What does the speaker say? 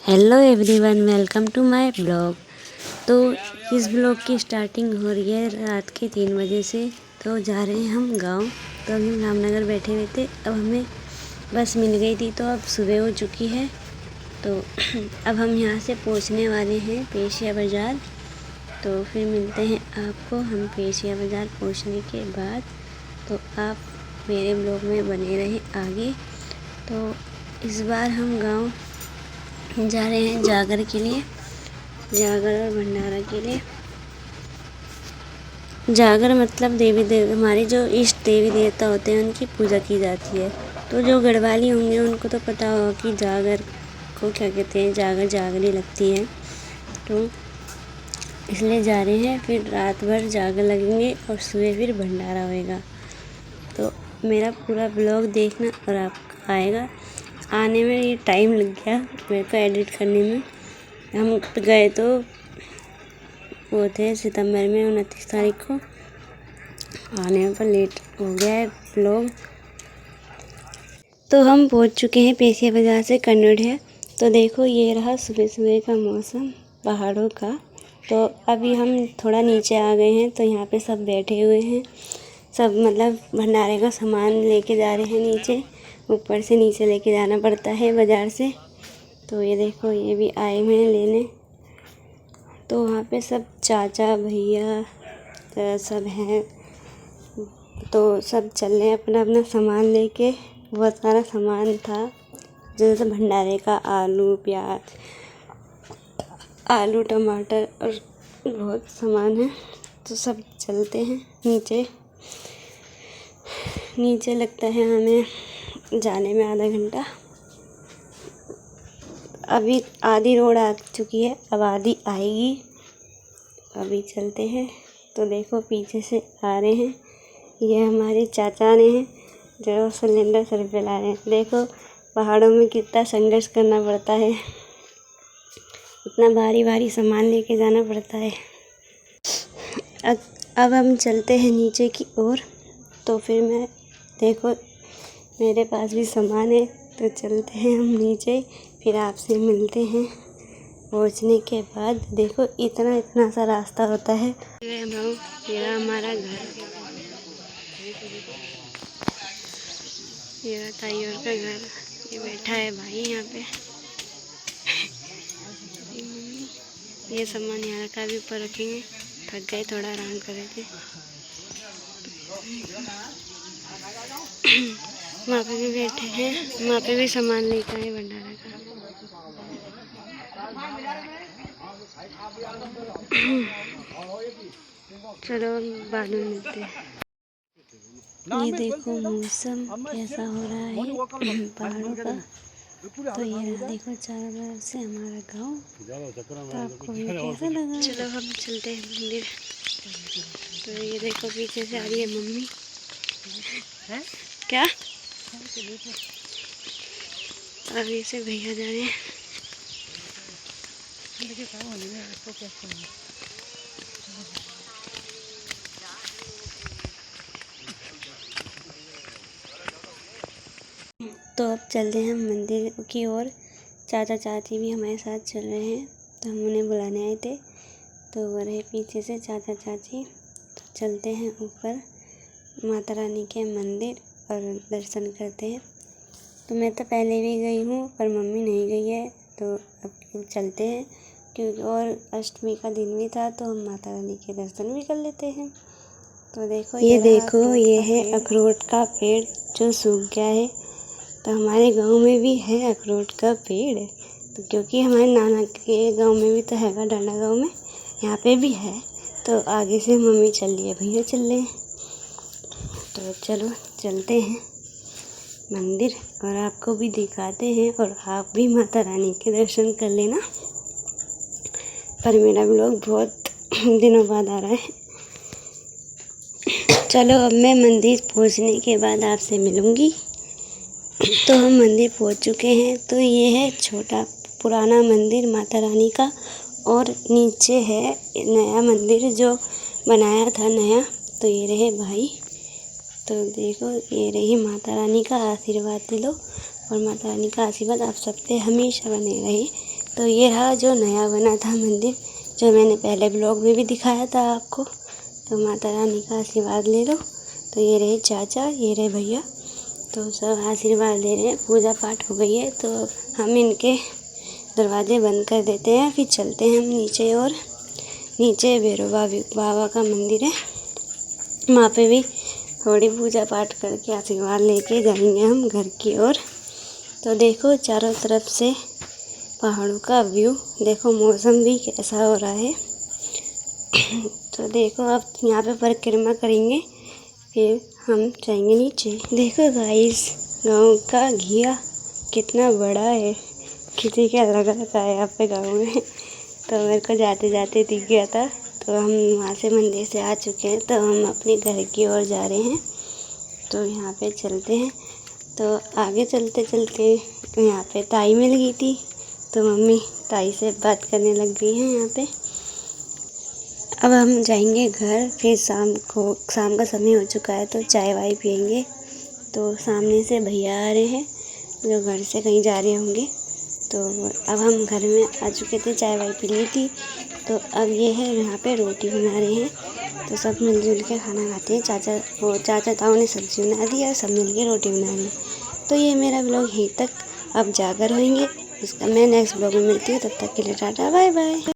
Hello everyone, welcome to my blog. तो इस blog की स्टार्टिंग हो रही है रात के 3 बजे से। तो जा रहे हैं हम गांव। तो हम रामनगर बैठे हुए थे, अब हमें बस मिल गई थी, तो अब सुबह हो चुकी है। तो अब हम यहाँ से पहुँचने वाले हैं पेशिया बाज़ार। तो फिर मिलते हैं आपको हम पेशिया बाज़ार पहुँचने के बाद। तो आप मेरे ब्लॉग में बने रहें आगे। तो इस बार हम गांव जा रहे हैं जागर के लिए, जागर और भंडारा के लिए। जागर मतलब देवी देव हमारे जो इष्ट देवी देवता होते हैं उनकी पूजा की जाती है। तो जो गढ़वाली होंगे उनको तो पता होगा कि जागर को क्या कहते हैं, जागर जागरी लगती है। तो इसलिए जा रहे हैं, फिर रात भर जागर लगेंगे और सुबह फिर भंडारा होएगा। तो मेरा पूरा ब्लॉग देखना और आपका आएगा। आने में ये टाइम लग गया मेरे को एडिट करने में। हम गए तो वो थे सितंबर में 29 तारीख को, आने पर लेट हो गया है ब्लॉग। तो हम पहुंच चुके हैं पेशिया बाज़ार से कन्नड़ है। तो देखो ये रहा सुबह सुबह का मौसम पहाड़ों का। तो अभी हम थोड़ा नीचे आ गए हैं, तो यहाँ पे सब बैठे हुए हैं, सब मतलब भंडारे का सामान लेके जा रहे हैं नीचे। ऊपर से नीचे लेके जाना पड़ता है बाज़ार से। तो ये देखो ये भी आए हुए हैं लेने। तो वहाँ पे सब चाचा भैया सब हैं। तो सब चल रहे हैं अपना अपना सामान लेके। बहुत सारा सामान था, जैसे भंडारे का आलू प्याज, आलू टमाटर और बहुत सामान है। तो सब चलते हैं नीचे। नीचे लगता है हमें जाने में आधा घंटा। अभी आधी रोड आ चुकी है, अब आधी आएगी। अभी चलते हैं। तो देखो पीछे से आ रहे हैं, ये हमारे चाचा ने हैं जो सिलेंडर सर पे ला रहे हैं। देखो पहाड़ों में कितना संघर्ष करना पड़ता है, इतना भारी भारी सामान लेके जाना पड़ता है। अब हम चलते हैं नीचे की ओर। तो फिर मैं देखो मेरे पास भी सामान है, तो चलते हैं हम नीचे, फिर आपसे मिलते हैं पहुंचने के बाद। देखो इतना इतना सा रास्ता होता है। ये हमारा घर, ये ताई और का घर। ये बैठा है भाई यहाँ पे। ये सामान यहाँ रखा, भी ऊपर रखेंगे। थक गए, थोड़ा आराम कर रहे थे। वहाँ पे भी बैठे हैं, वहाँ पे भी सामान लेकर आए भंडारा का। चलो बाद में मिलते हैं। ये देखो मौसम कैसा हो रहा है पहाड़ों का। तो ये रहा देखो चारों तरफ से हमारा गांव। तो आपको ये कैसा लगा? चलो हम चलते हैं मंदिर। तो ये देखो पीछे से आ रही है मम्मी। है क्या? आगे से भैया जा रहे हैं। तो अब चलते हैं हम मंदिर की ओर। चाचा चाची भी हमारे साथ चल रहे हैं, तो हम उन्हें बुलाने आए थे। तो वो रहे पीछे से चाचा चाची। तो चलते हैं ऊपर माता रानी के मंदिर और दर्शन करते हैं। तो मैं तो पहले भी गई हूँ, पर मम्मी नहीं गई है। तो अब चलते हैं, क्योंकि और अष्टमी का दिन भी था, तो हम माता रानी के दर्शन भी कर लेते हैं। तो देखो ये देखो ये है अखरोट का पेड़ जो सूख गया है। तो हमारे गांव में भी है अखरोट का पेड़। तो क्योंकि हमारे नाना के गांव में भी तो हैगा, डांडा गांव में, यहाँ पे भी है। तो आगे से मम्मी चल रही है, भैया चल रहे हैं। तो चलो चलते हैं मंदिर और आपको भी दिखाते हैं, और आप भी माता रानी के दर्शन कर लेना। पर मेरा ब्लॉग बहुत दिनों बाद आ रहा है। चलो अब मैं मंदिर पहुंचने के बाद आपसे मिलूँगी। तो हम मंदिर पहुंच चुके हैं। तो ये है छोटा पुराना मंदिर माता रानी का, और नीचे है नया मंदिर जो बनाया था नया। तो ये रहे भाई। तो देखो ये रही माता रानी का आशीर्वाद लो, और माता रानी का आशीर्वाद आप सब पे हमेशा बने रहे। तो ये रहा जो नया बना था मंदिर, जो मैंने पहले ब्लॉग में भी दिखाया था आपको। तो माता रानी का आशीर्वाद ले लो। तो ये रहे चाचा, ये रहे भैया, तो सब आशीर्वाद ले रहे हैं। पूजा पाठ हो गई है तो हम इनके दरवाजे बंद कर देते हैं, फिर चलते हैं हम नीचे। और नीचे भैरव बाबा का मंदिर है, वहाँ पे भी थोड़ी पूजा पाठ करके आशीर्वाद लेके जाएंगे हम घर की ओर। तो देखो चारों तरफ से पहाड़ों का व्यू, देखो मौसम भी कैसा हो रहा है। तो देखो अब यहाँ पे परिक्रमा करेंगे, फिर हम जाएंगे नीचे। देखो गाइस, गांव का घिया कितना बड़ा है, किसी क्या लगा था यहाँ पे गांव में। तो मेरे को जाते जाते दिख गया था। तो हम वहाँ से मंदिर से आ चुके हैं, तो हम अपने घर की ओर जा रहे हैं। तो यहाँ पे चलते हैं। तो आगे चलते चलते यहाँ पे ताई मिल गई थी, तो मम्मी ताई से बात करने लग गई हैं यहाँ पे। अब हम जाएंगे घर, फिर शाम का समय हो चुका है तो चाय वाय पियेंगे। तो सामने से भैया आ रहे हैं जो घर से कहीं जा रहे होंगे। तो अब हम घर में आ चुके थे, चाय वाय पी ली थी। तो अब ये है यहाँ पे रोटी बना रहे हैं, तो सब मिलजुल के खाना खाते हैं। चाचा ताऊ ने सब्ज़ी बना दी और सब मिल के रोटी बना रहे हैं। तो ये मेरा ब्लॉग यहीं तक अब जाकर होंगे, उसका मैं नेक्स्ट ब्लॉग में मिलती हूँ। तब तक के लिए टाटा बाय बाय।